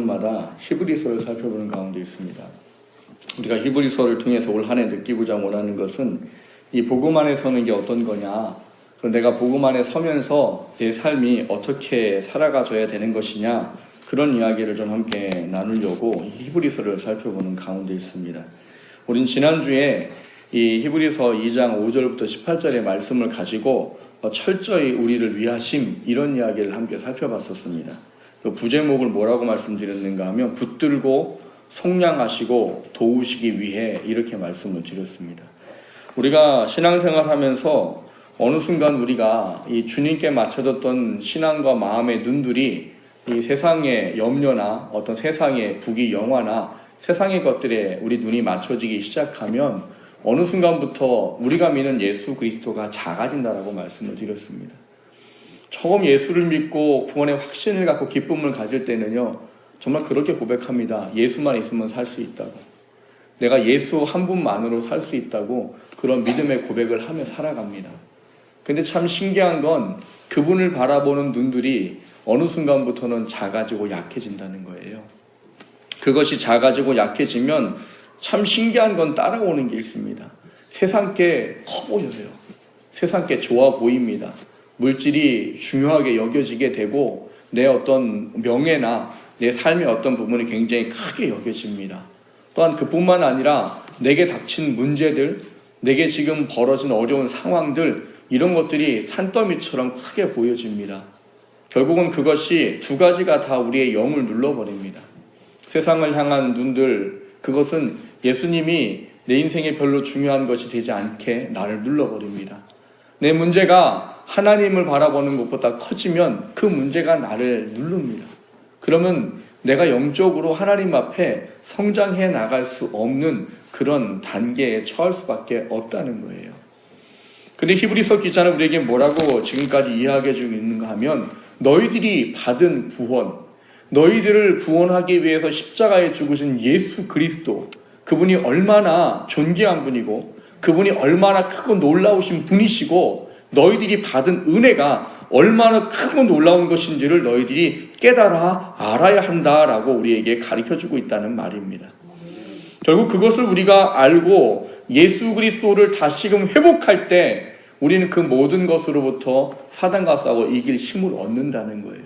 주간마다 히브리서를 살펴보는 가운데 있습니다. 우리가 히브리서를 통해서 올 한 해 느끼고자 원하는 것은 이 복음 안에 서는 게 어떤 거냐, 그리고 내가 복음 안에 서면서 내 삶이 어떻게 살아가줘야 되는 것이냐, 그런 이야기를 좀 함께 나누려고 히브리서를 살펴보는 가운데 있습니다. 우린 지난주에 이 히브리서 2장 5절부터 18절의 말씀을 가지고 철저히 우리를 위하심, 이런 이야기를 함께 살펴봤었습니다. 그 부제목을 뭐라고 말씀드렸는가 하면 붙들고 속량하시고 도우시기 위해, 이렇게 말씀을 드렸습니다. 우리가 신앙생활 하면서 어느 순간 우리가 이 주님께 맞춰졌던 신앙과 마음의 눈들이 이 세상의 염려나 어떤 세상의 부귀 영화나 세상의 것들에 우리 눈이 맞춰지기 시작하면 어느 순간부터 우리가 믿는 예수 그리스도가 작아진다라고 말씀을 드렸습니다. 처음 예수를 믿고 구원의 확신을 갖고 기쁨을 가질 때는요, 정말 그렇게 고백합니다. 예수만 있으면 살 수 있다고. 내가 예수 한 분만으로 살 수 있다고 그런 믿음의 고백을 하며 살아갑니다. 근데 참 신기한 건 그분을 바라보는 눈들이 어느 순간부터는 작아지고 약해진다는 거예요. 그것이 작아지고 약해지면 참 신기한 건 따라오는 게 있습니다. 세상께 커 보여요. 세상께 좋아 보입니다. 물질이 중요하게 여겨지게 되고 내 어떤 명예나 내 삶의 어떤 부분이 굉장히 크게 여겨집니다. 또한 그뿐만 아니라 내게 닥친 문제들, 내게 지금 벌어진 어려운 상황들, 이런 것들이 산더미처럼 크게 보여집니다. 결국은 그것이 두 가지가 다 우리의 영을 눌러버립니다. 세상을 향한 눈들, 그것은 예수님이 내 인생에 별로 중요한 것이 되지 않게 나를 눌러버립니다. 내 문제가 하나님을 바라보는 것보다 커지면 그 문제가 나를 누릅니다. 그러면 내가 영적으로 하나님 앞에 성장해 나갈 수 없는 그런 단계에 처할 수밖에 없다는 거예요. 근데 히브리서 기자는 우리에게 뭐라고 지금까지 이야기해 주고 있는가 하면, 너희들이 받은 구원, 너희들을 구원하기 위해서 십자가에 죽으신 예수 그리스도, 그분이 얼마나 존귀한 분이고 그분이 얼마나 크고 놀라우신 분이시고 너희들이 받은 은혜가 얼마나 크고 놀라운 것인지를 너희들이 깨달아 알아야 한다라고 우리에게 가르쳐주고 있다는 말입니다. 결국 그것을 우리가 알고 예수 그리스도를 다시금 회복할 때 우리는 그 모든 것으로부터 사단과 싸워 이길 힘을 얻는다는 거예요.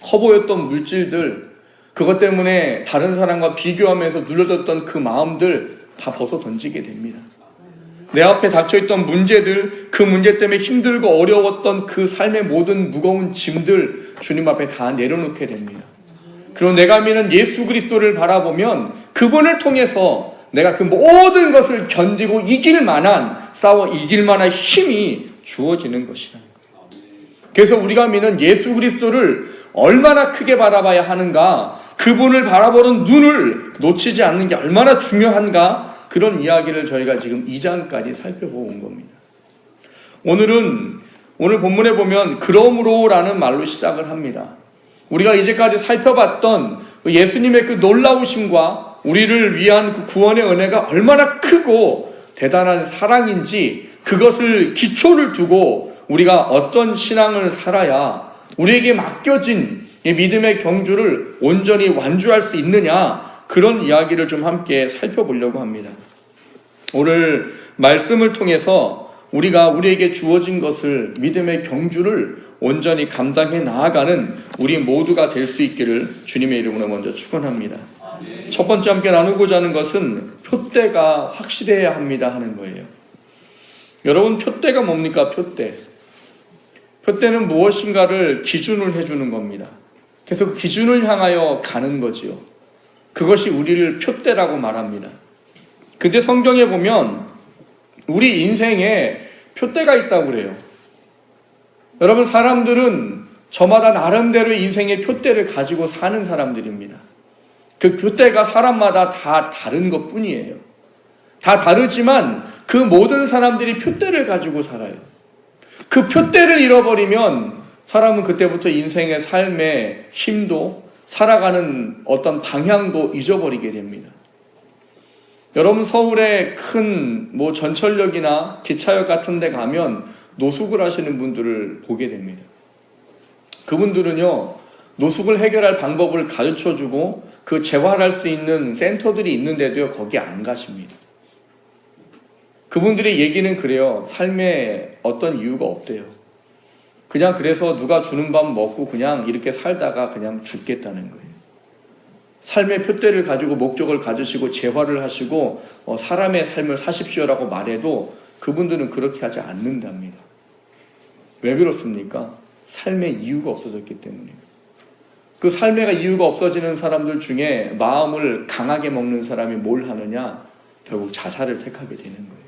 커 보였던 물질들, 그것 때문에 다른 사람과 비교하면서 눌러졌던 그 마음들 다 벗어 던지게 됩니다. 내 앞에 닥쳐있던 문제들, 그 문제 때문에 힘들고 어려웠던 그 삶의 모든 무거운 짐들 주님 앞에 다 내려놓게 됩니다. 그리고 내가 믿는 예수 그리스도를 바라보면 그분을 통해서 내가 그 모든 것을 견디고 이길 만한, 싸워 이길 만한 힘이 주어지는 것이라는 거예요. 그래서 우리가 믿는 예수 그리스도를 얼마나 크게 바라봐야 하는가, 그분을 바라보는 눈을 놓치지 않는 게 얼마나 중요한가, 그런 이야기를 저희가 지금 2장까지 살펴본 겁니다. 오늘 본문에 보면 그러므로라는 말로 시작을 합니다. 우리가 이제까지 살펴봤던 예수님의 그 놀라우심과 우리를 위한 그 구원의 은혜가 얼마나 크고 대단한 사랑인지, 그것을 기초를 두고 우리가 어떤 신앙을 살아야 우리에게 맡겨진 이 믿음의 경주를 온전히 완주할 수 있느냐, 그런 이야기를 좀 함께 살펴보려고 합니다. 오늘 말씀을 통해서 우리가 우리에게 주어진 것을, 믿음의 경주를 온전히 감당해 나아가는 우리 모두가 될 수 있기를 주님의 이름으로 먼저 축원합니다. 첫 번째 함께 나누고자 하는 것은 표대가 확실해야 합니다 하는 거예요. 여러분, 표대가 뭡니까? 표대는 무엇인가를 기준을 해주는 겁니다. 그래서 그 기준을 향하여 가는 거지요. 그것이 우리를 표대라고 말합니다. 근데 성경에 보면 우리 인생에 표대가 있다고 그래요. 여러분, 사람들은 저마다 나름대로 인생의 표대를 가지고 사는 사람들입니다. 그 표대가 사람마다 다 다른 것 뿐이에요. 다 다르지만 그 모든 사람들이 표대를 가지고 살아요. 그 표대를 잃어버리면 사람은 그때부터 인생의 삶의 힘도, 살아가는 어떤 방향도 잊어버리게 됩니다. 여러분, 서울의 큰 전철역이나 기차역 같은 데 가면 노숙을 하시는 분들을 보게 됩니다. 그분들은요, 노숙을 해결할 방법을 가르쳐주고 그 재활할 수 있는 센터들이 있는데도요, 거기 안 가십니다. 그분들의 얘기는 그래요. 삶에 어떤 이유가 없대요. 그냥 그래서 누가 주는 밥 먹고 그냥 이렇게 살다가 그냥 죽겠다는 거예요. 삶의 표대를 가지고 목적을 가지시고 재활을 하시고 사람의 삶을 사십시오라고 말해도 그분들은 그렇게 하지 않는답니다. 왜 그렇습니까? 삶의 이유가 없어졌기 때문이에요. 그 삶의 이유가 없어지는 사람들 중에 마음을 강하게 먹는 사람이 뭘 하느냐? 결국 자살을 택하게 되는 거예요.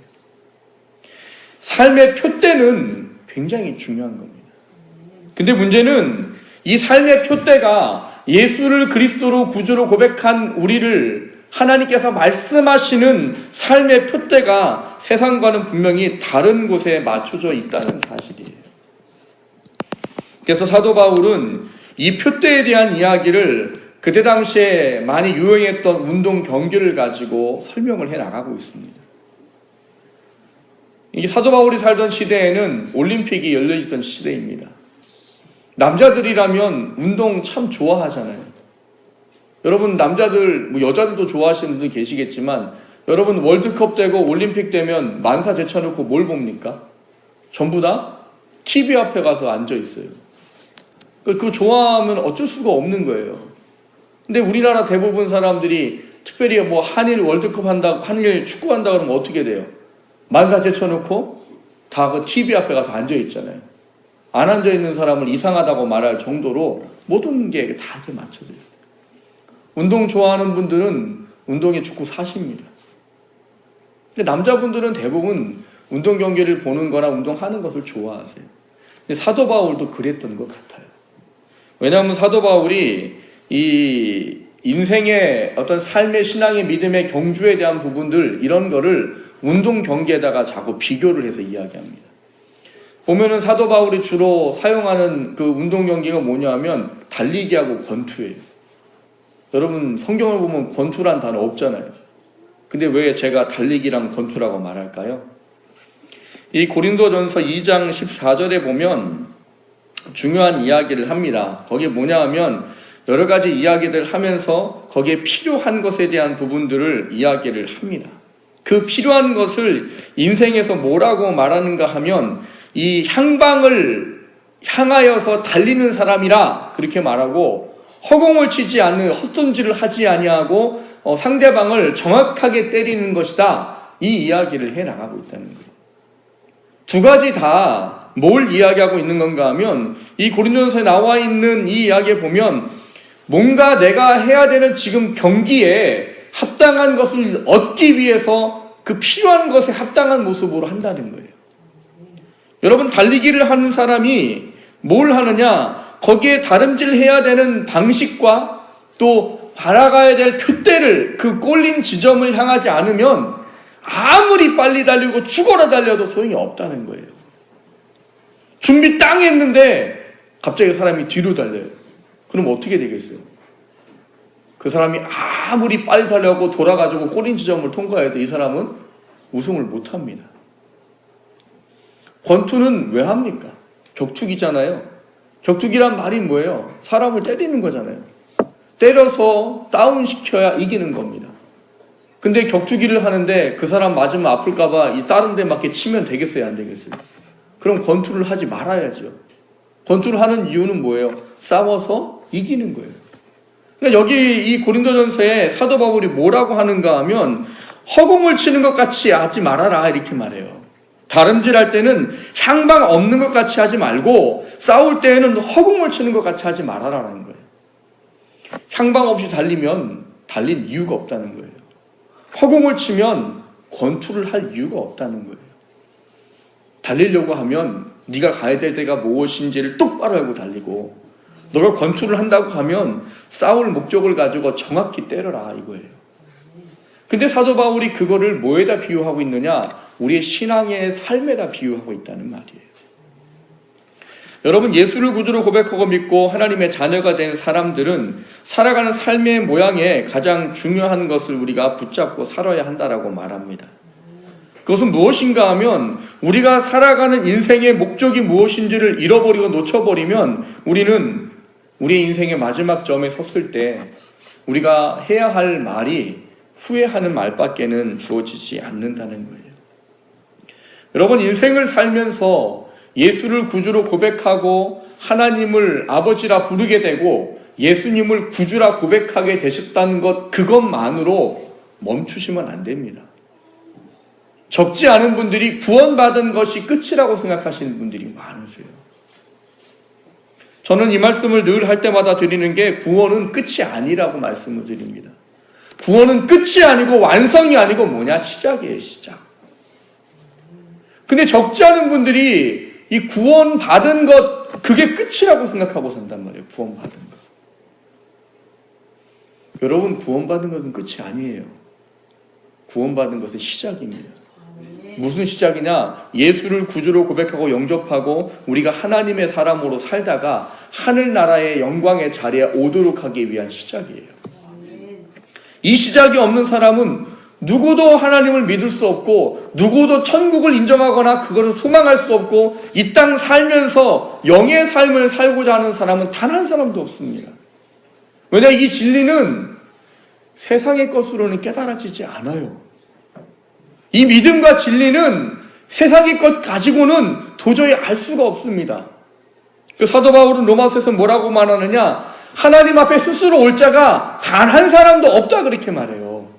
삶의 표대는 굉장히 중요한 겁니다. 근데 문제는 이 삶의 표대가 예수를 그리스도로 구주로 고백한 우리를 하나님께서 말씀하시는 삶의 표대가 세상과는 분명히 다른 곳에 맞춰져 있다는 사실이에요. 그래서 사도 바울은 이 표대에 대한 이야기를 그때 당시에 많이 유행했던 운동 경기를 가지고 설명을 해 나가고 있습니다. 이 사도 바울이 살던 시대에는 올림픽이 열려있던 시대입니다. 남자들이라면 운동 참 좋아하잖아요. 여러분 남자들, 여자들도 좋아하시는 분들 계시겠지만 여러분 월드컵 되고 올림픽 되면 만사 제쳐놓고 뭘 봅니까? 전부 다 TV 앞에 가서 앉아 있어요. 그거 좋아하면 어쩔 수가 없는 거예요. 근데 우리나라 대부분 사람들이 특별히 한일 월드컵 한다, 한일 축구 한다 그러면 어떻게 돼요? 만사 제쳐놓고 다 그 TV 앞에 가서 앉아 있잖아요. 안 앉아 있는 사람을 이상하다고 말할 정도로 모든 게 다 이렇게 맞춰져 있어요. 운동 좋아하는 분들은 운동에 죽고 사십니다. 근데 남자분들은 대부분 운동 경기를 보는 거나 운동하는 것을 좋아하세요. 근데 사도 바울도 그랬던 것 같아요. 왜냐하면 사도 바울이 이 인생의 어떤 삶의 신앙의 믿음의 경주에 대한 부분들 이런 거를 운동 경기에다가 자꾸 비교를 해서 이야기합니다. 보면은 사도 바울이 주로 사용하는 그 운동 경기가 뭐냐면 달리기하고 권투예요. 여러분 성경을 보면 권투란 단어 없잖아요. 근데 왜 제가 달리기랑 권투라고 말할까요? 이 고린도전서 2장 14절에 보면 중요한 이야기를 합니다. 거기에 뭐냐 하면 여러 가지 이야기를 하면서 거기에 필요한 것에 대한 부분들을 이야기를 합니다. 그 필요한 것을 인생에서 뭐라고 말하는가 하면 이 향방을 향하여서 달리는 사람이라 그렇게 말하고 허공을 치지 않는 헛손질을 하지 아니하고 상대방을 정확하게 때리는 것이다. 이 이야기를 해나가고 있다는 거예요. 두 가지 다 뭘 이야기하고 있는 건가 하면 이 고린도전서에 나와 있는 이 이야기에 보면 뭔가 내가 해야 되는 지금 경기에 합당한 것을 얻기 위해서 그 필요한 것에 합당한 모습으로 한다는 거예요. 여러분 달리기를 하는 사람이 뭘 하느냐? 거기에 다름질해야 되는 방식과 또 바라가야 될 표대를 그 꼴린 지점을 향하지 않으면 아무리 빨리 달리고 죽어라 달려도 소용이 없다는 거예요. 준비 땅 했는데 갑자기 사람이 뒤로 달려요. 그럼 어떻게 되겠어요? 그 사람이 아무리 빨리 달려고 돌아가지고 꼴린 지점을 통과해도 이 사람은 우승을 못합니다. 권투는 왜 합니까? 격투기잖아요. 격투기란 말이 뭐예요? 사람을 때리는 거잖아요. 때려서 다운시켜야 이기는 겁니다. 근데 격투기를 하는데 그 사람 맞으면 아플까봐 이 다른 데 맞게 치면 되겠어요? 안 되겠어요? 그럼 권투를 하지 말아야죠. 권투를 하는 이유는 뭐예요? 싸워서 이기는 거예요. 그러니까 여기 이 고린도전서에 사도 바울이 뭐라고 하는가 하면 허공을 치는 것 같이 하지 말아라 이렇게 말해요. 다름질할 때는 향방 없는 것 같이 하지 말고 싸울 때에는 허공을 치는 것 같이 하지 말아라는 거예요. 향방 없이 달리면 달릴 이유가 없다는 거예요. 허공을 치면 권투를 할 이유가 없다는 거예요. 달리려고 하면 네가 가야 될 데가 무엇인지를 똑바로 알고 달리고 너가 권투를 한다고 하면 싸울 목적을 가지고 정확히 때려라 이거예요. 근데 사도 바울이 그거를 뭐에다 비유하고 있느냐? 우리의 신앙의 삶에다 비유하고 있다는 말이에요. 여러분 예수를 구주로 고백하고 믿고 하나님의 자녀가 된 사람들은 살아가는 삶의 모양에 가장 중요한 것을 우리가 붙잡고 살아야 한다라고 말합니다. 그것은 무엇인가 하면 우리가 살아가는 인생의 목적이 무엇인지를 잃어버리고 놓쳐버리면 우리는 우리의 인생의 마지막 점에 섰을 때 우리가 해야 할 말이 후회하는 말밖에는 주어지지 않는다는 거예요. 여러분, 인생을 살면서 예수를 구주로 고백하고 하나님을 아버지라 부르게 되고 예수님을 구주라 고백하게 되셨다는 것, 그것만으로 멈추시면 안 됩니다. 적지 않은 분들이 구원받은 것이 끝이라고 생각하시는 분들이 많으세요. 저는 이 말씀을 늘 할 때마다 드리는 게 구원은 끝이 아니라고 말씀을 드립니다. 구원은 끝이 아니고 완성이 아니고 뭐냐? 시작이에요, 시작. 근데 적지 않은 분들이 이 구원받은 것, 그게 끝이라고 생각하고 산단 말이에요. 구원받은 것. 여러분, 구원받은 것은 끝이 아니에요. 구원받은 것은 시작입니다. 무슨 시작이냐? 예수를 구주로 고백하고 영접하고 우리가 하나님의 사람으로 살다가 하늘나라의 영광의 자리에 오도록 하기 위한 시작이에요. 이 시작이 없는 사람은 누구도 하나님을 믿을 수 없고 누구도 천국을 인정하거나 그것을 소망할 수 없고 이 땅 살면서 영의 삶을 살고자 하는 사람은 단 한 사람도 없습니다. 왜냐, 이 진리는 세상의 것으로는 깨달아지지 않아요. 이 믿음과 진리는 세상의 것 가지고는 도저히 알 수가 없습니다. 그 사도 바울은 로마서에서 뭐라고 말하느냐? 하나님 앞에 스스로 올 자가 단 한 사람도 없다, 그렇게 말해요.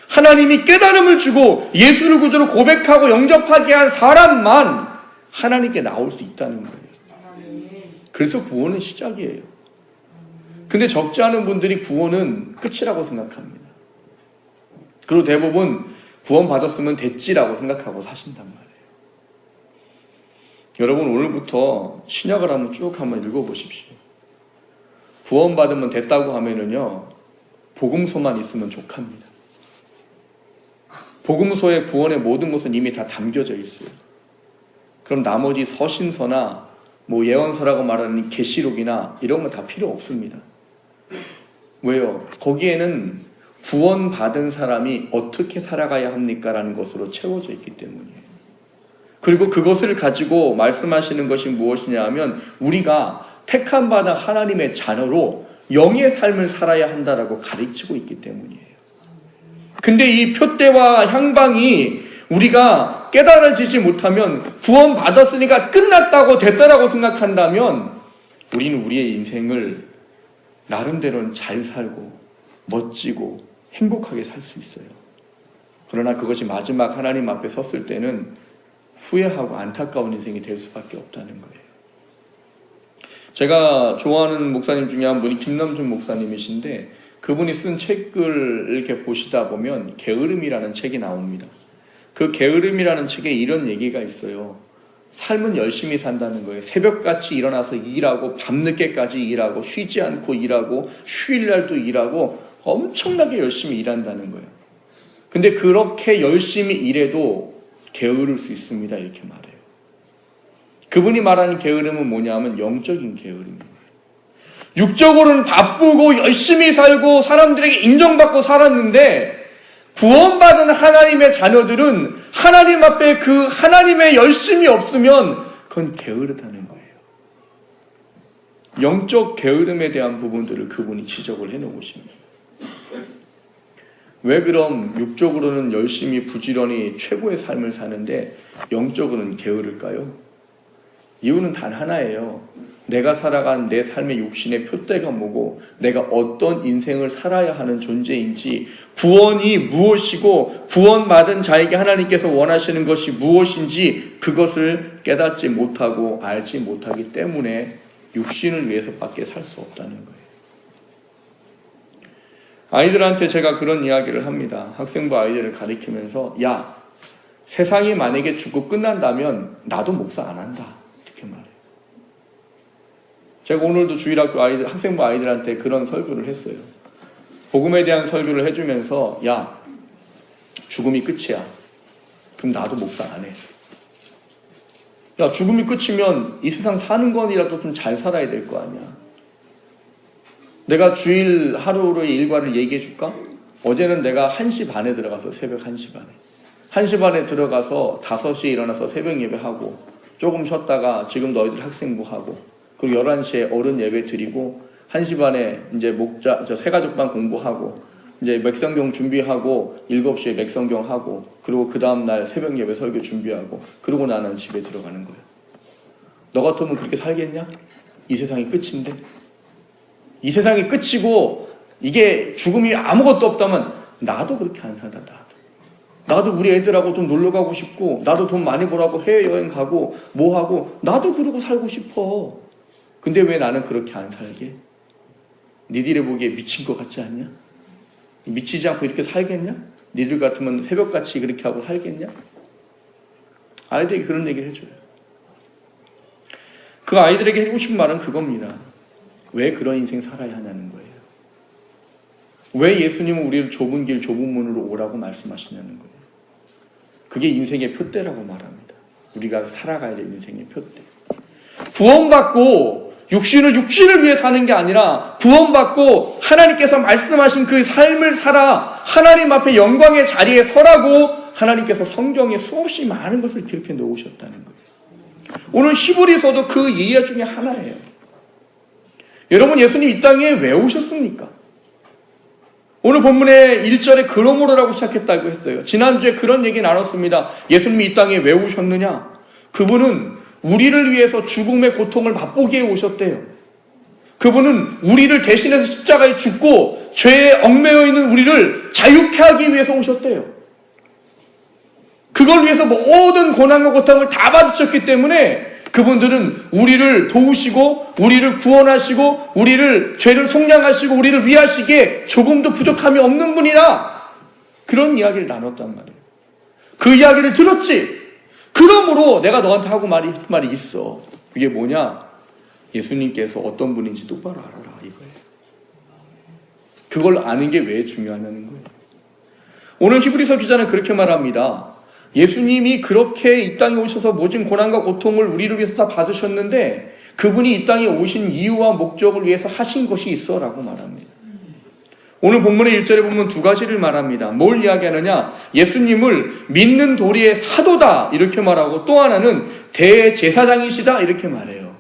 하나님이 깨달음을 주고 예수를 구주로 고백하고 영접하게 한 사람만 하나님께 나올 수 있다는 거예요. 그래서 구원은 시작이에요. 근데 적지 않은 분들이 구원은 끝이라고 생각합니다. 그리고 대부분 구원 받았으면 됐지라고 생각하고 사신단 말이에요. 여러분, 오늘부터 신약을 한번 쭉 한번 읽어보십시오. 구원 받으면 됐다고 하면은요, 복음서만 있으면 족합니다. 복음서에 구원의 모든 것은 이미 다 담겨져 있어요. 그럼 나머지 서신서나 뭐 예언서라고 말하는 계시록이나 이런 건 다 필요 없습니다. 왜요? 거기에는 구원받은 사람이 어떻게 살아가야 합니까? 라는 것으로 채워져 있기 때문이에요. 그리고 그것을 가지고 말씀하시는 것이 무엇이냐 하면 우리가 택함받은 하나님의 자녀로 영의 삶을 살아야 한다라고 가르치고 있기 때문이에요. 근데 이 표대와 향방이 우리가 깨달아지지 못하면 구원받았으니까 끝났다고 됐다라고 생각한다면 우리는 우리의 인생을 나름대로는 잘 살고 멋지고 행복하게 살 수 있어요. 그러나 그것이 마지막 하나님 앞에 섰을 때는 후회하고 안타까운 인생이 될 수밖에 없다는 거예요. 제가 좋아하는 목사님 중에 한 분이 김남준 목사님이신데 그분이 쓴 책을 이렇게 보시다 보면 게으름이라는 책이 나옵니다. 그 게으름이라는 책에 이런 얘기가 있어요. 삶은 열심히 산다는 거예요. 새벽같이 일어나서 일하고 밤늦게까지 일하고 쉬지 않고 일하고 휴일날도 일하고 엄청나게 열심히 일한다는 거예요. 근데 그렇게 열심히 일해도 게으를 수 있습니다, 이렇게 말해요. 그분이 말하는 게으름은 뭐냐면 영적인 게으름입니다. 육적으로는 바쁘고 열심히 살고 사람들에게 인정받고 살았는데 구원받은 하나님의 자녀들은 하나님 앞에 그 하나님의 열심이 없으면 그건 게으르다는 거예요. 영적 게으름에 대한 부분들을 그분이 지적을 해놓은 것입니다. 왜 그럼 육적으로는 열심히 부지런히 최고의 삶을 사는데 영적으로는 게으를까요? 이유는 단 하나예요. 내가 살아간 내 삶의 육신의 표대가 뭐고 내가 어떤 인생을 살아야 하는 존재인지 구원이 무엇이고 구원받은 자에게 하나님께서 원하시는 것이 무엇인지 그것을 깨닫지 못하고 알지 못하기 때문에 육신을 위해서밖에 살 수 없다는 거예요. 아이들한테 제가 그런 이야기를 합니다. 학생부 아이들을 가리키면서 야, 세상이 만약에 죽고 끝난다면 나도 목사 안 한다. 이렇게 말해요. 제가 오늘도 주일학교 아이들, 학생부 아이들한테 그런 설교를 했어요. 복음에 대한 설교를 해주면서 야, 죽음이 끝이야. 그럼 나도 목사 안 해. 야, 죽음이 끝이면 이 세상 사는 건이라도 좀 잘 살아야 될 거 아니야. 내가 주일 하루의 일과를 얘기해 줄까? 어제는 내가 1시 반에 들어가서 새벽 1시 반에 1시 반에 들어가서 5시에 일어나서 새벽 예배하고 조금 쉬었다가 지금 너희들 학생부 하고 그리고 11시에 어른 예배 드리고 1시 반에 이제 새가족반 공부하고 이제 맥성경 준비하고 7시에 맥성경 하고 그리고 그 다음날 새벽 예배 설교 준비하고 그러고 나는 집에 들어가는 거예요. 너 같으면 그렇게 살겠냐? 이 세상이 끝인데? 이 세상이 끝이고 이게 죽음이 아무것도 없다면 나도 그렇게 안 산다. 나도 우리 애들하고 좀 놀러 가고 싶고 나도 돈 많이 벌라고 해외여행 가고 뭐 하고 나도 그러고 살고 싶어. 근데 왜 나는 그렇게 안 살게? 니들이 보기에 미친 것 같지 않냐? 미치지 않고 이렇게 살겠냐? 니들 같으면 새벽같이 그렇게 하고 살겠냐? 아이들에게 그런 얘기를 해줘요. 그 아이들에게 해주고 싶은 말은 그겁니다. 왜 그런 인생 살아야 하냐는 거예요. 왜 예수님은 우리를 좁은 길 좁은 문으로 오라고 말씀하시냐는 거예요. 그게 인생의 표대라고 말합니다. 우리가 살아가야 될 인생의 표대. 구원받고 육신을 위해 사는 게 아니라 구원받고 하나님께서 말씀하신 그 삶을 살아 하나님 앞에 영광의 자리에 서라고 하나님께서 성경에 수없이 많은 것을 기록해 놓으셨다는 거예요. 오늘 히브리서도 그 이해 중에 하나예요. 여러분, 예수님 이 땅에 왜 오셨습니까? 오늘 본문의 1절에 그러므로라고 시작했다고 했어요. 지난주에 그런 얘기 나눴습니다. 예수님이 이 땅에 왜 오셨느냐? 그분은 우리를 위해서 죽음의 고통을 맛보기에 오셨대요. 그분은 우리를 대신해서 십자가에 죽고 죄에 얽매여 있는 우리를 자유케 하기 위해서 오셨대요. 그걸 위해서 모든 고난과 고통을 다 받으셨기 때문에 그분들은 우리를 도우시고 우리를 구원하시고 우리를 죄를 속량하시고 우리를 위하시기에 조금도 부족함이 없는 분이다. 그런 이야기를 나눴단 말이에요. 그 이야기를 들었지. 그러므로 내가 너한테 하고 말이 있어. 그게 뭐냐? 예수님께서 어떤 분인지 똑바로 알아라 이거예요. 그걸 아는 게 왜 중요하냐는 거예요. 오늘 히브리서 기자는 그렇게 말합니다. 예수님이 그렇게 이 땅에 오셔서 모진 고난과 고통을 우리를 위해서 다 받으셨는데 그분이 이 땅에 오신 이유와 목적을 위해서 하신 것이 있어 라고 말합니다. 오늘 본문의 1절에 보면 두 가지를 말합니다. 뭘 이야기하느냐? 예수님을 믿는 도리의 사도다 이렇게 말하고 또 하나는 대제사장이시다 이렇게 말해요.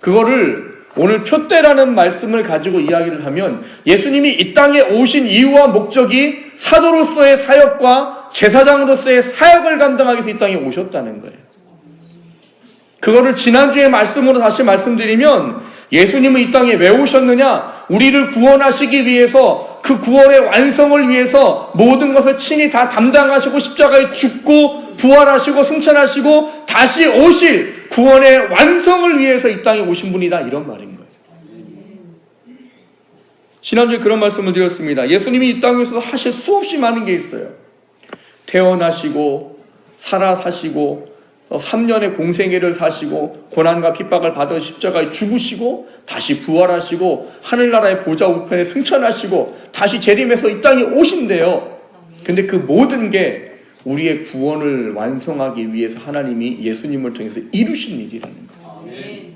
그거를 오늘 표대라는 말씀을 가지고 이야기를 하면 예수님이 이 땅에 오신 이유와 목적이 사도로서의 사역과 제사장으로서의 사역을 감당하기 위해서 이 땅에 오셨다는 거예요. 그거를 지난주에 말씀으로 다시 말씀드리면 예수님은 이 땅에 왜 오셨느냐? 우리를 구원하시기 위해서 그 구원의 완성을 위해서 모든 것을 친히 다 담당하시고 십자가에 죽고 부활하시고 승천하시고 다시 오실 구원의 완성을 위해서 이 땅에 오신 분이다 이런 말인 거예요. 지난주에 그런 말씀을 드렸습니다. 예수님이 이 땅에서 하실 수없이 많은 게 있어요. 태어나시고 살아 사시고 3년의 공생애를 사시고 고난과 핍박을 받아 십자가에 죽으시고 다시 부활하시고 하늘나라의 보좌 우편에 승천하시고 다시 재림해서 이 땅에 오신대요. 근데 그 모든 게 우리의 구원을 완성하기 위해서 하나님이 예수님을 통해서 이루신 일이라는 거예요.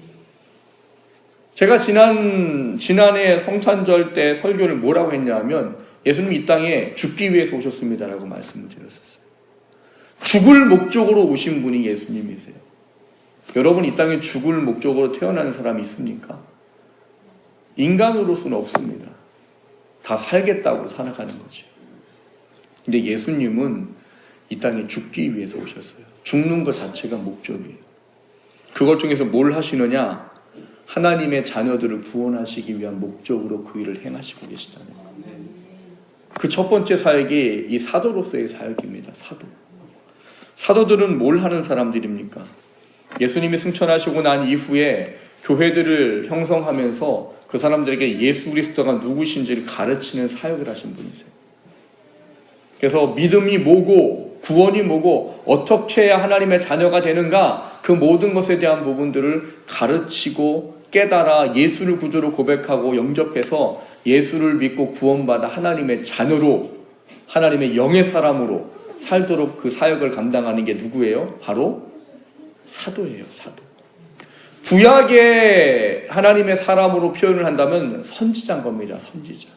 제가 지난해 성탄절 때 설교를 뭐라고 했냐면 예수님이 이 땅에 죽기 위해서 오셨습니다라고 말씀을 드렸었어요. 죽을 목적으로 오신 분이 예수님이세요. 여러분 이 땅에 죽을 목적으로 태어나는 사람이 있습니까? 인간으로서는 없습니다. 다 살겠다고 살아가는 거죠. 근데 예수님은 이 땅에 죽기 위해서 오셨어요. 죽는 것 자체가 목적이에요. 그걸 통해서 뭘 하시느냐? 하나님의 자녀들을 구원하시기 위한 목적으로 그 일을 행하시고 계시다는 거예요. 그 첫 번째 사역이 이 사도로서의 사역입니다. 사도들은 뭘 하는 사람들입니까? 예수님이 승천하시고 난 이후에 교회들을 형성하면서 그 사람들에게 예수 그리스도가 누구신지를 가르치는 사역을 하신 분이세요. 그래서 믿음이 뭐고 구원이 뭐고 어떻게 해야 하나님의 자녀가 되는가 그 모든 것에 대한 부분들을 가르치고 깨달아 예수를 구주로 고백하고 영접해서 예수를 믿고 구원받아 하나님의 자녀로 하나님의 영의 사람으로 살도록 그 사역을 감당하는 게 누구예요? 바로 사도예요. 사도. 구약의 하나님의 사람으로 표현을 한다면 선지자인 겁니다. 선지자.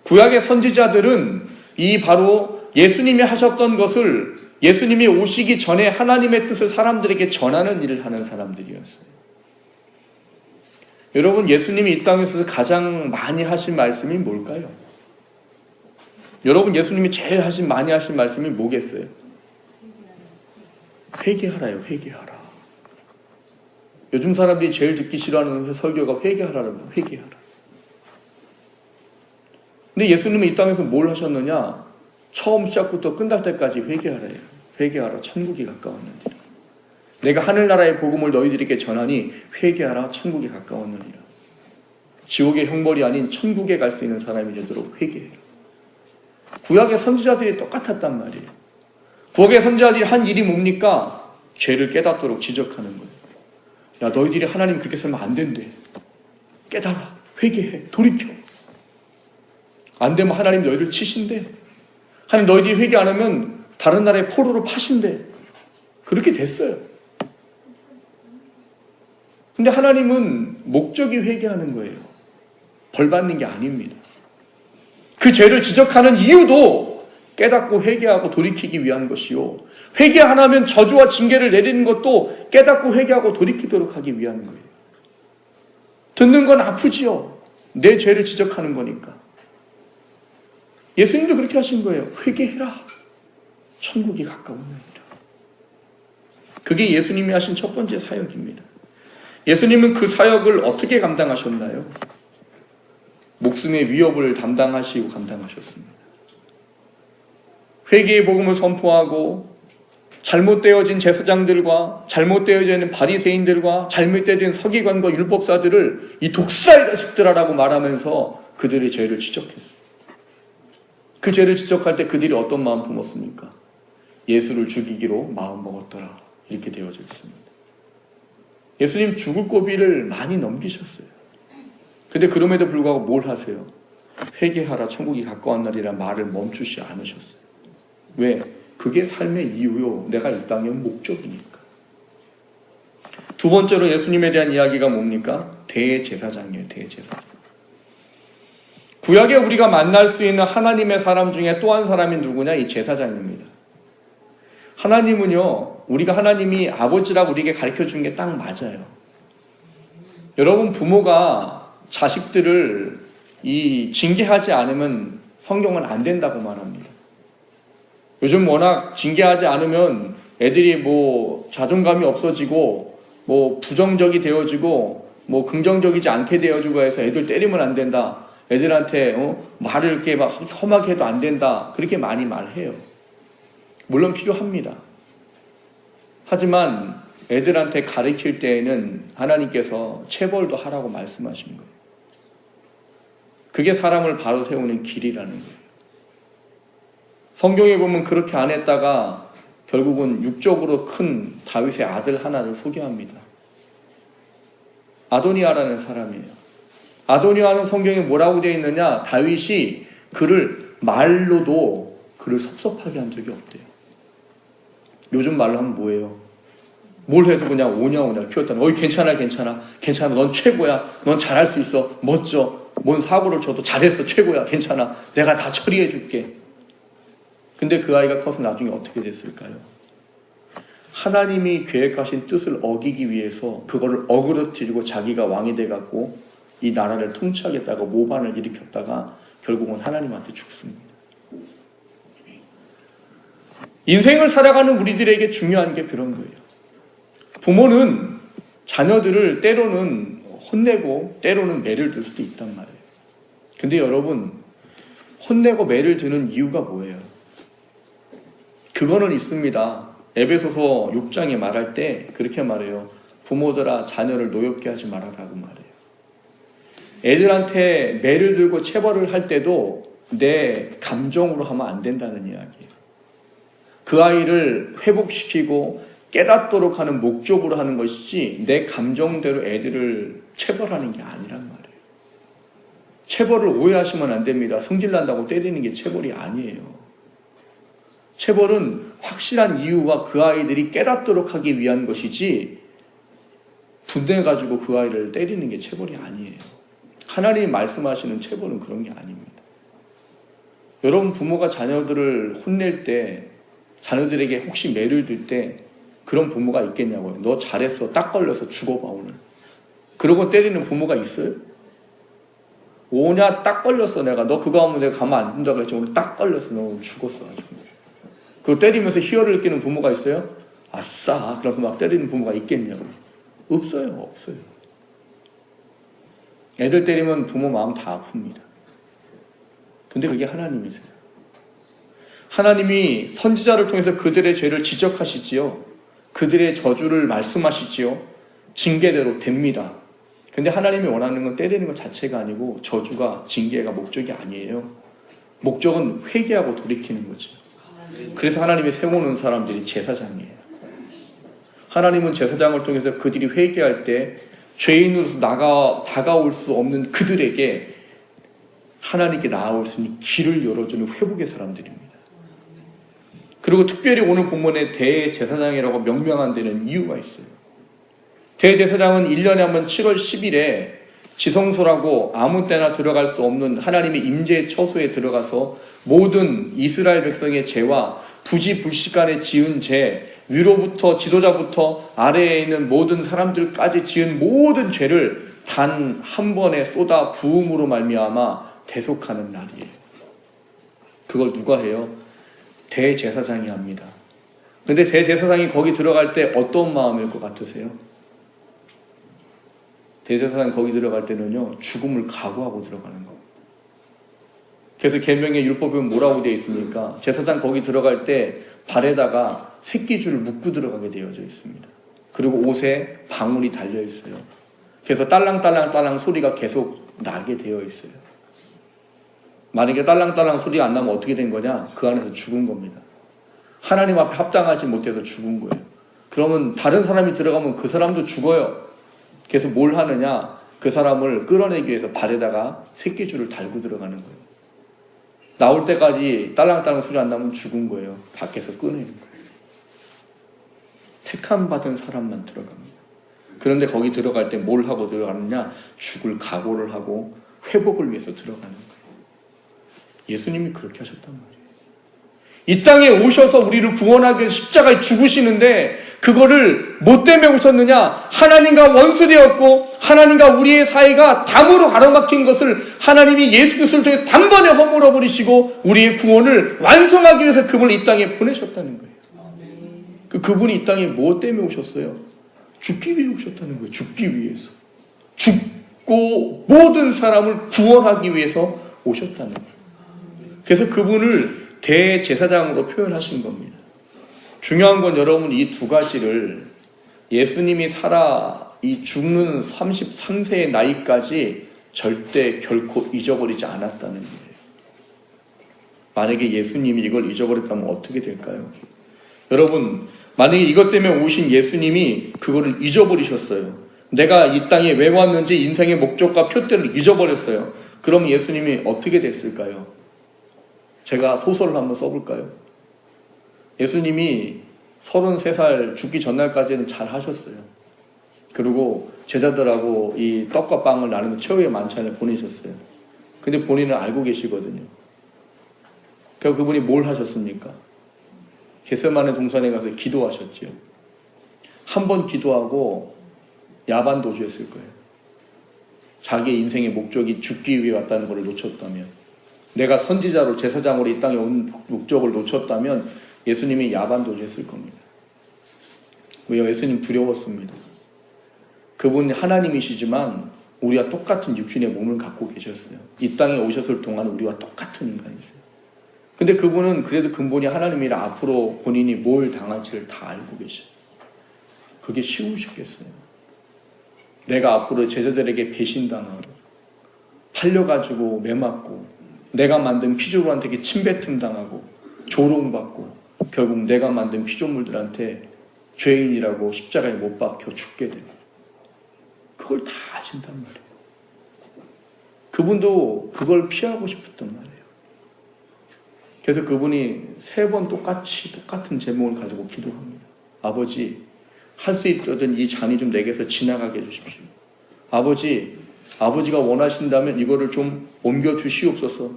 구약의 선지자들은 이 바로 예수님이 하셨던 것을 예수님이 오시기 전에 하나님의 뜻을 사람들에게 전하는 일을 하는 사람들이었어요. 여러분, 예수님이 이 땅에서 가장 많이 하신 말씀이 뭘까요? 여러분, 예수님이 제일 많이 하신 말씀이 뭐겠어요? 회개하라요, 회개하라. 요즘 사람들이 제일 듣기 싫어하는 설교가 회개하라라고, 회개하라. 근데 예수님은 이 땅에서 뭘 하셨느냐? 처음 시작부터 끝날 때까지 회개하라요. 회개하라, 천국이 가까웠느니라. 내가 하늘나라의 복음을 너희들에게 전하니 회개하라, 천국이 가까웠느니라. 지옥의 형벌이 아닌 천국에 갈 수 있는 사람이 되도록 회개해라. 구약의 선지자들이 똑같았단 말이에요. 구약의 선지자들이 한 일이 뭡니까? 죄를 깨닫도록 지적하는 거예요. 야, 너희들이 하나님 그렇게 살면 안 된대. 깨달아, 회개해, 돌이켜. 안 되면 하나님 너희를 치신대. 하나님 너희들이 회개 안 하면 다른 나라의 포로로 파신대. 그렇게 됐어요. 근데 하나님은 목적이 회개하는 거예요. 벌 받는 게 아닙니다. 그 죄를 지적하는 이유도 깨닫고 회개하고 돌이키기 위한 것이요, 회개 안 하면 저주와 징계를 내리는 것도 깨닫고 회개하고 돌이키도록 하기 위한 거예요. 듣는 건 아프지요. 내 죄를 지적하는 거니까. 예수님도 그렇게 하신 거예요. 회개해라, 천국이 가까우니라. 그게 예수님이 하신 첫 번째 사역입니다. 예수님은 그 사역을 어떻게 감당하셨나요? 목숨의 위협을 담당하시고 감당하셨습니다. 회개의 복음을 선포하고 잘못되어진 제사장들과 잘못되어져 있는 바리새인들과 잘못되어진 서기관과 율법사들을 이 독사의 자식들아라고 말하면서 그들의 죄를 지적했습니다. 그 죄를 지적할 때 그들이 어떤 마음 품었습니까? 예수를 죽이기로 마음먹었더라, 이렇게 되어져 있습니다. 예수님 죽을 고비를 많이 넘기셨어요. 근데 그럼에도 불구하고 뭘 하세요? 회개하라, 천국이 가까운 날이라 말을 멈추지 않으셨어요. 왜? 그게 삶의 이유요, 내가 이 땅의 목적이니까. 두 번째로 예수님에 대한 이야기가 뭡니까? 대제사장이에요. 대제사장. 구약에 우리가 만날 수 있는 하나님의 사람 중에 또 한 사람이 누구냐? 이 제사장입니다. 하나님은요, 우리가 하나님이 아버지라고 우리에게 가르쳐준 게 딱 맞아요. 여러분, 부모가 자식들을 징계하지 않으면 성경은 안 된다고 말합니다. 요즘 워낙 징계하지 않으면 애들이 자존감이 없어지고 부정적이 되어지고 긍정적이지 않게 되어지고 해서 애들 때리면 안 된다. 애들한테 말을 이렇게 막 험하게 해도 안 된다. 그렇게 많이 말해요. 물론 필요합니다. 하지만 애들한테 가르칠 때에는 하나님께서 체벌도 하라고 말씀하신 거예요. 그게 사람을 바로 세우는 길이라는 거예요. 성경에 보면 그렇게 안 했다가 결국은 육적으로 큰 다윗의 아들 하나를 소개합니다. 아도니아라는 사람이에요. 아도니아는 성경에 뭐라고 되어 있느냐? 다윗이 그를 말로도 그를 섭섭하게 한 적이 없대요. 요즘 말로 하면 뭐예요? 뭘 해도 그냥 오냐오냐 키웠다는, 어이 괜찮아 넌 최고야, 넌 잘할 수 있어, 멋져, 뭔 사고를 쳐도 잘했어, 최고야, 괜찮아, 내가 다 처리해 줄게. 근데 그 아이가 커서 나중에 어떻게 됐을까요? 하나님이 계획하신 뜻을 어기기 위해서 그거를 어그러뜨리고 자기가 왕이 돼갖고 이 나라를 통치하겠다고 모반을 일으켰다가 결국은 하나님한테 죽습니다. 인생을 살아가는 우리들에게 중요한 게 그런 거예요. 부모는 자녀들을 때로는 혼내고 때로는 매를 들 수도 있단 말이에요. 근데 여러분, 혼내고 매를 드는 이유가 뭐예요? 그거는 있습니다. 에베소서 6장에 말할 때 그렇게 말해요. 부모들아, 자녀를 노엽게 하지 말아라고 말해요. 애들한테 매를 들고 체벌을 할 때도 내 감정으로 하면 안 된다는 이야기예요. 그 아이를 회복시키고 깨닫도록 하는 목적으로 하는 것이지 내 감정대로 애들을 체벌하는 게 아니란 말이에요. 체벌을 오해하시면 안 됩니다. 성질난다고 때리는 게 체벌이 아니에요. 체벌은 확실한 이유와 그 아이들이 깨닫도록 하기 위한 것이지 분해가지고 그 아이를 때리는 게 체벌이 아니에요. 하나님이 말씀하시는 체벌은 그런 게 아닙니다. 여러분, 부모가 자녀들을 혼낼 때, 자녀들에게 혹시 매를 들 때 그런 부모가 있겠냐고요. 너 잘했어, 딱 걸려서 죽어봐 오늘. 그러고 때리는 부모가 있어요? 오냐 딱 걸렸어 내가. 너 그거 하면 내가 가만 안 둔다고 했지. 오늘 딱 걸렸어. 너 오늘 죽었어. 그거 때리면서 희열을 느끼는 부모가 있어요? 아싸. 그래서 막 때리는 부모가 있겠냐고. 없어요. 없어요. 애들 때리면 부모 마음 다 아픕니다. 근데 그게 하나님이세요. 하나님이 선지자를 통해서 그들의 죄를 지적하시지요. 그들의 저주를 말씀하시지요. 징계대로 됩니다. 근데 하나님이 원하는 건 때리는 것 자체가 아니고 저주가 징계가 목적이 아니에요. 목적은 회개하고 돌이키는 거죠. 그래서 하나님이 세우는 사람들이 제사장이에요. 하나님은 제사장을 통해서 그들이 회개할 때 죄인으로서 다가올 수 없는 그들에게 하나님께 나아올 수 있는 길을 열어주는 회복의 사람들입니다. 그리고 특별히 오늘 본문에 대제사장이라고 명명한 데는 이유가 있어요. 대제사장은 1년에 한 번 7월 10일에 지성소라고 아무 때나 들어갈 수 없는 하나님의 임재 처소에 들어가서 모든 이스라엘 백성의 죄와 부지불식간에 지은 죄, 위로부터 지도자부터 아래에 있는 모든 사람들까지 지은 모든 죄를 단 한 번에 쏟아 부음으로 말미암아 대속하는 날이에요. 그걸 누가 해요? 대제사장이 합니다. 근데 대제사장이 거기 들어갈 때 어떤 마음일 것 같으세요? 대제사장이 거기 들어갈 때는요, 죽음을 각오하고 들어가는 거. 그래서 계명의 율법에 뭐라고 되어 있습니까? 제사장 거기 들어갈 때 발에다가 새끼줄을 묶고 들어가게 되어져 있습니다. 그리고 옷에 방울이 달려 있어요. 그래서 딸랑딸랑딸랑 소리가 계속 나게 되어 있어요. 만약에 딸랑딸랑 소리가 안 나면 어떻게 된 거냐? 그 안에서 죽은 겁니다. 하나님 앞에 합당하지 못해서 죽은 거예요. 그러면 다른 사람이 들어가면 그 사람도 죽어요. 그래서 뭘 하느냐? 그 사람을 끌어내기 위해서 발에다가 새끼줄을 달고 들어가는 거예요. 나올 때까지 딸랑딸랑 소리 안 나면 죽은 거예요. 밖에서 꺼내는 거예요. 택함 받은 사람만 들어갑니다. 그런데 거기 들어갈 때 뭘 하고 들어가느냐? 죽을 각오를 하고 회복을 위해서 들어가는 거예요. 예수님이 그렇게 하셨단 말이에요. 이 땅에 오셔서 우리를 구원하기 위해서 십자가에 죽으시는데 그거를 뭐 때문에 오셨느냐? 하나님과 원수되었고 하나님과 우리의 사이가 담으로 가로막힌 것을 하나님이 예수 그리스도를 통해 단번에 허물어 버리시고 우리의 구원을 완성하기 위해서 그분을 이 땅에 보내셨다는 거예요. 그분이 이 땅에 뭐 때문에 오셨어요? 죽기 위해 오셨다는 거예요. 죽기 위해서. 죽고 모든 사람을 구원하기 위해서 오셨다는 거예요. 그래서 그분을 대제사장으로 표현하신 겁니다. 중요한 건 여러분 이 두 가지를 예수님이 이 죽는 33세의 나이까지 절대 결코 잊어버리지 않았다는 거예요. 만약에 예수님이 이걸 잊어버렸다면 어떻게 될까요? 여러분 만약에 이것 때문에 오신 예수님이 그거를 잊어버리셨어요. 내가 이 땅에 왜 왔는지 인생의 목적과 표대를 잊어버렸어요. 그럼 예수님이 어떻게 됐을까요? 제가 소설을 한번 써볼까요? 예수님이 33살 죽기 전날까지는 잘 하셨어요. 그리고 제자들하고 이 떡과 빵을 나누는 최후의 만찬을 보내셨어요. 근데 본인은 알고 계시거든요. 그래서 그분이 뭘 하셨습니까? 겟세마네 동산에 가서 기도하셨지요. 한 번 기도하고 야반도주했을 거예요. 자기의 인생의 목적이 죽기 위해 왔다는 것을 놓쳤다면, 내가 선지자로 제사장으로 이 땅에 온 목적을 놓쳤다면 예수님이 야반도주했을 겁니다. 왜요? 예수님 두려웠습니다. 그분이 하나님이시지만 우리와 똑같은 육신의 몸을 갖고 계셨어요. 이 땅에 오셨을 동안 우리와 똑같은 인간이세요. 근데 그분은 그래도 근본이 하나님이라 앞으로 본인이 뭘 당할지를 다 알고 계셔요. 그게 쉬우셨겠어요? 내가 앞으로 제자들에게 배신당하고 팔려가지고 매맞고 내가 만든 피조물한테 침뱉음 당하고 조롱받고 결국 내가 만든 피조물들한테 죄인이라고 십자가에 못 박혀 죽게 되고 그걸 다 아신단 말이에요. 그분도 그걸 피하고 싶었단 말이에요. 그래서 그분이 3번 똑같은 제목을 가지고 기도합니다. 아버지, 할 수 있거든 이 잔이 좀 내게서 지나가게 해주십시오. 아버지가 원하신다면 이거를 좀 옮겨 주시옵소서.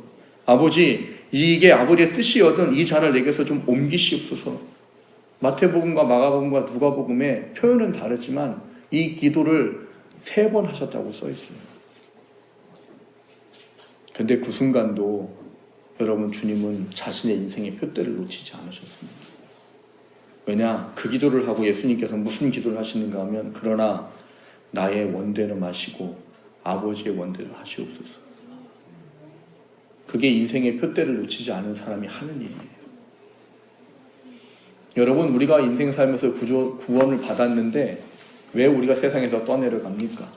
아버지, 이게 아버지의 뜻이거든 이 잔을 내게서 좀 옮기시옵소서. 마태복음과 마가복음과 누가복음의 표현은 다르지만 이 기도를 3번 하셨다고 써 있어요. 근데 그 순간도 여러분 주님은 자신의 인생의 표대를 놓치지 않으셨습니다. 왜냐? 그 기도를 하고 예수님께서 무슨 기도를 하시는가 하면 그러나 나의 원대로 마시고 아버지의 원대로 하시옵소서. 그게 인생의 표대를 놓치지 않은 사람이 하는 일이에요. 여러분, 우리가 인생 살면서 구원을 받았는데 왜 우리가 세상에서 떠내려갑니까?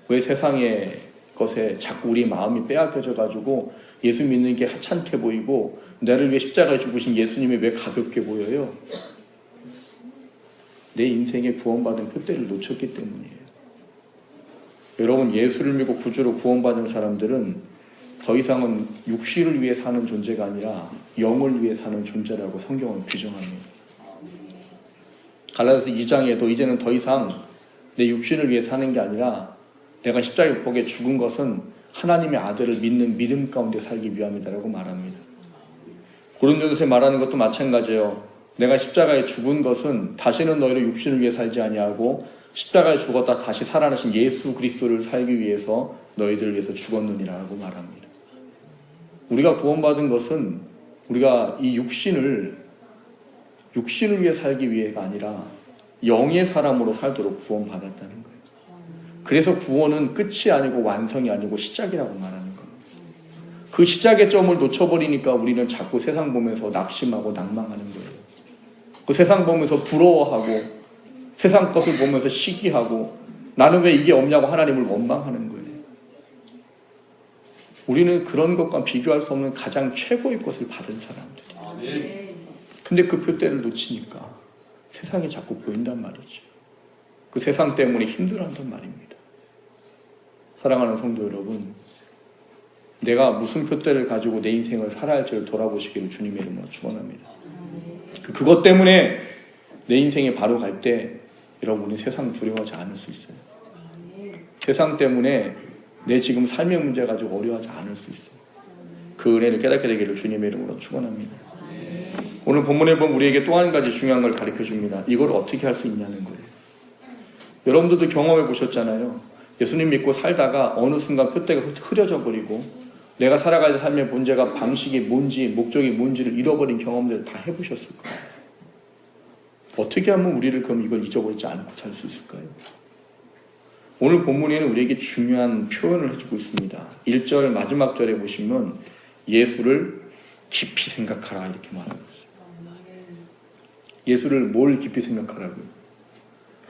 왜 세상의 것에 자꾸 우리 마음이 빼앗겨져 가지고 예수 믿는 게 하찮게 보이고 나를 위해 십자가에 죽으신 예수님이 왜 가볍게 보여요? 내 인생에 구원받은 표대를 놓쳤기 때문이에요. 여러분, 예수를 믿고 구주로 구원받은 사람들은 더 이상은 육신을 위해 사는 존재가 아니라 영을 위해 사는 존재라고 성경은 규정합니다. 갈라디아서 2장에도 이제는 더 이상 내 육신을 위해 사는 게 아니라 내가 십자가에 복에 죽은 것은 하나님의 아들을 믿는 믿음 가운데 살기 위함이다라고 말합니다. 고린도전서에 말하는 것도 마찬가지예요. 내가 십자가에 죽은 것은 다시는 너희를 육신을 위해 살지 아니하고 십자가에 죽었다 다시 살아나신 예수 그리스도를 살기 위해서 너희들을 위해서 죽었느니라고 말합니다. 우리가 구원받은 것은 우리가 이 육신을 위해 살기 위해가 아니라 영의 사람으로 살도록 구원받았다는 거예요. 그래서 구원은 끝이 아니고 완성이 아니고 시작이라고 말하는 겁니다. 그 시작의 점을 놓쳐버리니까 우리는 자꾸 세상 보면서 낙심하고 낭망하는 거예요. 그 세상 보면서 부러워하고 세상 것을 보면서 시기하고 나는 왜 이게 없냐고 하나님을 원망하는 거예요. 우리는 그런 것과 비교할 수 없는 가장 최고의 것을 받은 사람들이에요. 근데 그 표대를 놓치니까 세상이 자꾸 보인단 말이죠. 그 세상 때문에 힘들어한단 말입니다. 사랑하는 성도 여러분, 내가 무슨 표대를 가지고 내 인생을 살아야 할지를 돌아보시기를 주님의 이름으로 축원합니다. 그것 때문에 내 인생에 바로 갈 때 여러분이 세상을 두려워하지 않을 수 있어요. 세상 때문에 내 지금 삶의 문제 가지고 어려워하지 않을 수 있어요. 그 은혜를 깨닫게 되기를 주님의 이름으로 축원합니다. 오늘 본문에 보면 우리에게 또 한 가지 중요한 걸 가르쳐 줍니다. 이걸 어떻게 할 수 있냐는 거예요. 여러분들도 경험해 보셨잖아요. 예수님 믿고 살다가 어느 순간 표대가 흐려져 버리고 내가 살아가야 할 삶의 문제가 방식이 뭔지 목적이 뭔지를 잃어버린 경험들을 다 해보셨을 거예요. 어떻게 하면 우리를 그럼 이걸 잊어버리지 않고 살 수 있을까요? 오늘 본문에는 우리에게 중요한 표현을 해주고 있습니다. 1절 마지막 절에 보시면 예수를 깊이 생각하라 이렇게 말하고 있어요. 예수를 뭘 깊이 생각하라고요?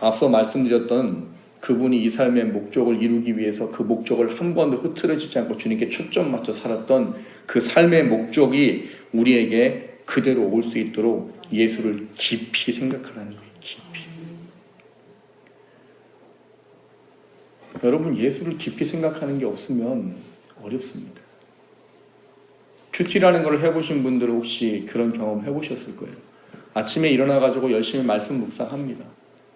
앞서 말씀드렸던 그분이 이 삶의 목적을 이루기 위해서 그 목적을 한 번도 흐트러지지 않고 주님께 초점 맞춰 살았던 그 삶의 목적이 우리에게 그대로 올 수 있도록 예수를 깊이 생각하라는 거예요. 깊이. 여러분, 예수를 깊이 생각하는 게 없으면 어렵습니다. 큐티라는 걸 해보신 분들은 혹시 그런 경험 해보셨을 거예요. 아침에 일어나가지고 열심히 말씀 묵상합니다.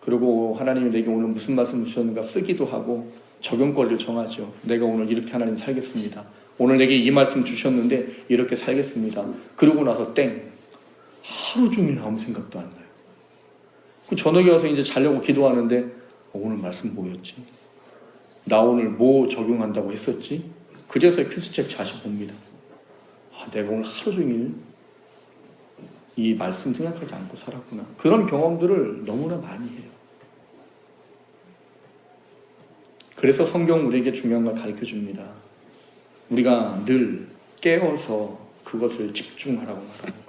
그리고 하나님이 내게 오늘 무슨 말씀 주셨는가 쓰기도 하고 적용거리를 정하죠. 내가 오늘 이렇게 하나님 살겠습니다. 오늘 내게 이 말씀 주셨는데 이렇게 살겠습니다. 그러고 나서 땡. 하루 종일 아무 생각도 안 나요. 그 저녁에 와서 이제 자려고 기도하는데 오늘 말씀 뭐였지? 나 오늘 뭐 적용한다고 했었지? 그래서 큐티책 다시 봅니다. 내가 오늘 하루 종일 이 말씀 생각하지 않고 살았구나. 그런 경험들을 너무나 많이 해요. 그래서 성경 우리에게 중요한 걸 가르쳐 줍니다. 우리가 늘 깨어서 그것을 집중하라고 말하는 거예요.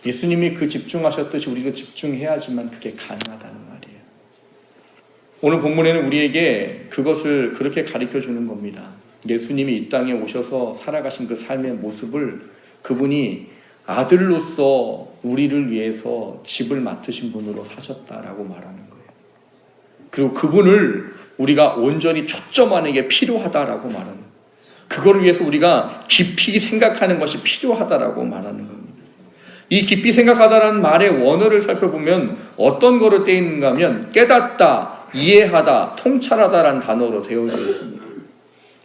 예수님이 그 집중하셨듯이 우리도 집중해야지만 그게 가능하다는 말이에요. 오늘 본문에는 우리에게 그것을 그렇게 가르쳐 주는 겁니다. 예수님이 이 땅에 오셔서 살아가신 그 삶의 모습을 그분이 아들로서 우리를 위해서 집을 맡으신 분으로 사셨다라고 말하는 거예요. 그리고 그분을 우리가 온전히 초점하는 게 필요하다라고 말하는 거예요. 그걸 위해서 우리가 깊이 생각하는 것이 필요하다라고 말하는 겁니다. 이 깊이 생각하다라는 말의 원어를 살펴보면 어떤 거로 떼어 있는가 하면 깨닫다, 이해하다, 통찰하다라는 단어로 되어져 있습니다.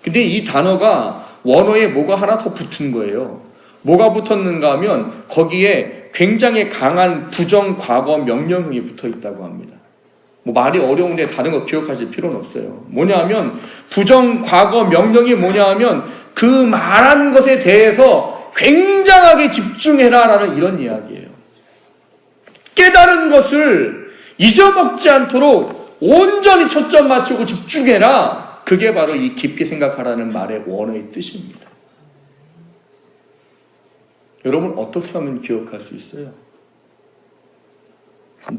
근데 이 단어가 원어에 뭐가 하나 더 붙은 거예요. 뭐가 붙었는가 하면 거기에 굉장히 강한 부정, 과거, 명령형이 붙어 있다고 합니다. 뭐 말이 어려운데 다른 거 기억하실 필요는 없어요. 뭐냐면 부정, 과거, 명령이 뭐냐면 그 말한 것에 대해서 굉장하게 집중해라라는 이런 이야기예요. 깨달은 것을 잊어먹지 않도록 온전히 초점 맞추고 집중해라. 그게 바로 이 깊이 생각하라는 말의 원어의 뜻입니다. 여러분 어떻게 하면 기억할 수 있어요?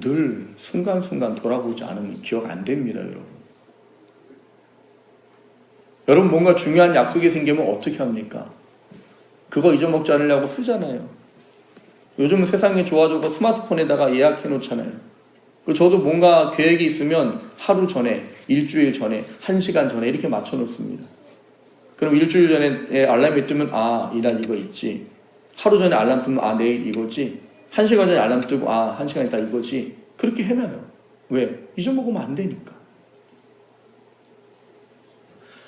늘 순간순간 돌아보지 않으면 기억 안 됩니다, 여러분. 여러분 뭔가 중요한 약속이 생기면 어떻게 합니까? 그거 잊어먹지 않으려고 쓰잖아요. 요즘은 세상이 좋아져서 스마트폰에다가 예약해 놓잖아요. 저도 뭔가 계획이 있으면 하루 전에, 일주일 전에, 1시간 전에 이렇게 맞춰 놓습니다. 그럼 일주일 전에 알람이 뜨면 이날 이거 있지. 하루 전에 알람 뜨면 내일 이거지. 1시간 전에 알람 뜨고 1시간 있다 이거지. 그렇게 해놔요. 왜? 잊어먹으면 안 되니까.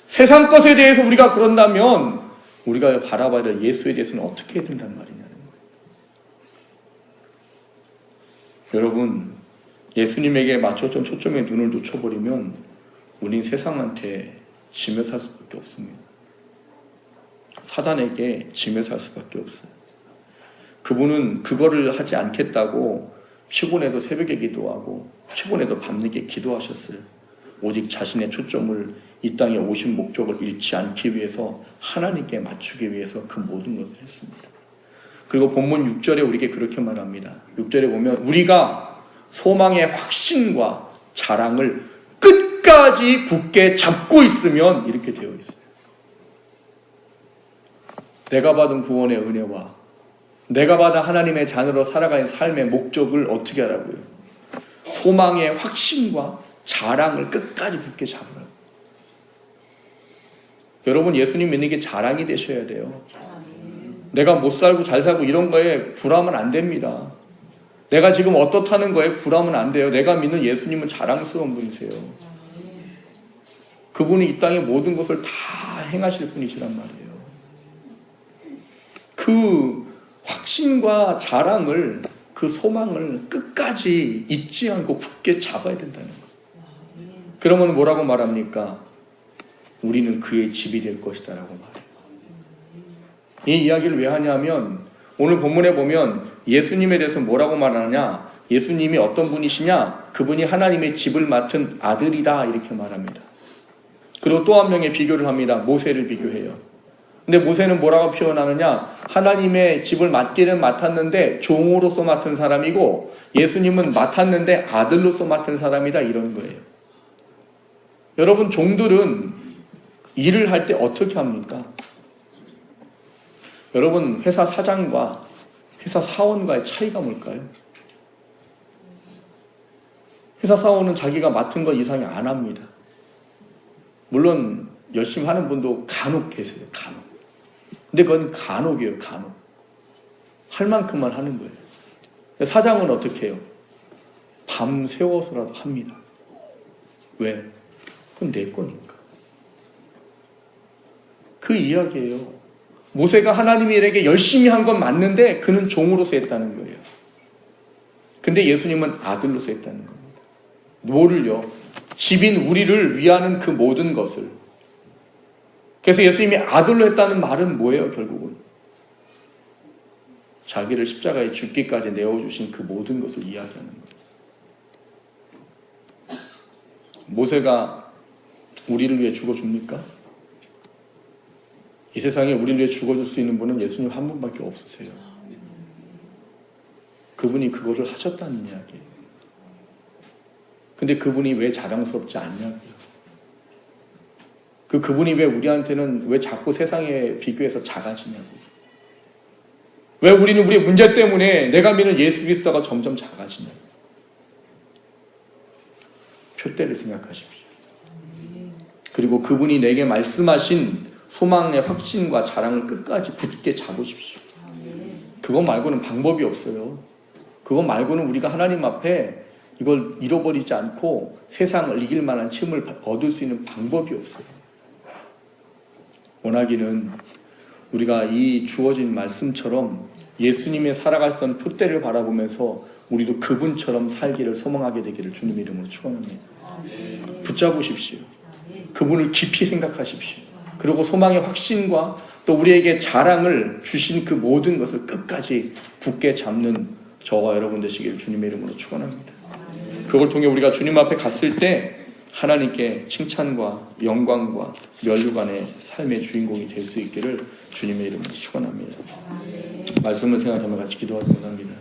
세상 것에 대해서 우리가 그런다면 우리가 바라봐야 될 예수에 대해서는 어떻게 해야 된단 말이냐는 거예요. 여러분 예수님에게 맞춰준 초점의 눈을 놓쳐버리면 우린 세상한테 짐에 살 수밖에 없습니다. 사단에게 짐에 살 수밖에 없어요. 그분은 그거를 하지 않겠다고 피곤해도 새벽에 기도하고 피곤해도 밤늦게 기도하셨어요. 오직 자신의 초점을 이 땅에 오신 목적을 잃지 않기 위해서 하나님께 맞추기 위해서 그 모든 것을 했습니다. 그리고 본문 6절에 우리에게 그렇게 말합니다. 6절에 보면 우리가 소망의 확신과 자랑을 끝까지 굳게 잡고 있으면 이렇게 되어 있어요. 내가 받은 구원의 은혜와 내가 받은 하나님의 자녀로 살아가는 삶의 목적을 어떻게 하라고요? 소망의 확신과 자랑을 끝까지 굳게 잡으라고. 여러분 예수님 믿는 게 자랑이 되셔야 돼요. 내가 못 살고 잘 살고 이런 거에 불하면 안 됩니다. 내가 지금 어떻다는 거에 불하면 안 돼요. 내가 믿는 예수님은 자랑스러운 분이세요. 그분이 이 땅의 모든 것을 다 행하실 분이시란 말이에요. 그 확신과 자랑을, 그 소망을 끝까지 잊지 않고 굳게 잡아야 된다는 거예요. 그러면 뭐라고 말합니까? 우리는 그의 집이 될 것이다 라고 말해요. 이 이야기를 왜 하냐면 오늘 본문에 보면 예수님에 대해서 뭐라고 말하느냐, 예수님이 어떤 분이시냐, 그분이 하나님의 집을 맡은 아들이다 이렇게 말합니다. 그리고 또 한 명의 비교를 합니다. 모세를 비교해요. 근데 모세는 뭐라고 표현하느냐, 하나님의 집을 맡기는 맡았는데 종으로서 맡은 사람이고 예수님은 맡았는데 아들로서 맡은 사람이다 이런 거예요. 여러분 종들은 일을 할 때 어떻게 합니까? 여러분 회사 사장과 회사 사원과의 차이가 뭘까요? 회사 사원은 자기가 맡은 것 이상이 안 합니다. 물론 열심히 하는 분도 간혹 계세요. 간혹. 근데 그건 간혹이에요. 간혹. 할 만큼만 하는 거예요. 사장은 어떻게 해요? 밤 새워서라도 합니다. 왜? 그건 내 거니까. 그 이야기예요. 모세가 하나님에게 열심히 한 건 맞는데 그는 종으로서 했다는 거예요. 근데 예수님은 아들로서 했다는 겁니다. 뭐를요? 집인 우리를 위하는 그 모든 것을. 그래서 예수님이 아들로 했다는 말은 뭐예요? 결국은 자기를 십자가에 죽기까지 내어주신 그 모든 것을 이야기하는 거예요. 모세가 우리를 위해 죽어줍니까? 이 세상에 우리를 위해 죽어줄 수 있는 분은 예수님 한 분밖에 없으세요. 그분이 그거를 하셨다는 이야기예요. 근데 그분이 왜 자랑스럽지 않냐고요. 그분이 왜 우리한테는 왜 자꾸 세상에 비교해서 작아지냐고요. 왜 우리는 우리의 문제 때문에 내가 믿는 예수 그리스도가 점점 작아지냐고요. 표대를 생각하십시오. 그리고 그분이 내게 말씀하신 소망의 확신과 자랑을 끝까지 굳게 잡으십시오. 그거 말고는 방법이 없어요. 그거 말고는 우리가 하나님 앞에 이걸 잃어버리지 않고 세상을 이길 만한 힘을 얻을 수 있는 방법이 없어요. 원하기는 우리가 이 주어진 말씀처럼 예수님의 살아가셨던 표대를 바라보면서 우리도 그분처럼 살기를 소망하게 되기를 주님의 이름으로 축원합니다. 붙잡으십시오. 그분을 깊이 생각하십시오. 그리고 소망의 확신과 또 우리에게 자랑을 주신 그 모든 것을 끝까지 굳게 잡는 저와 여러분 되시기를 주님의 이름으로 축원합니다. 그걸 통해 우리가 주님 앞에 갔을 때 하나님께 칭찬과 영광과 면류관의 삶의 주인공이 될 수 있기를 주님의 이름으로 축원합니다. 말씀을 생각하며 같이 기도하도록 합니다.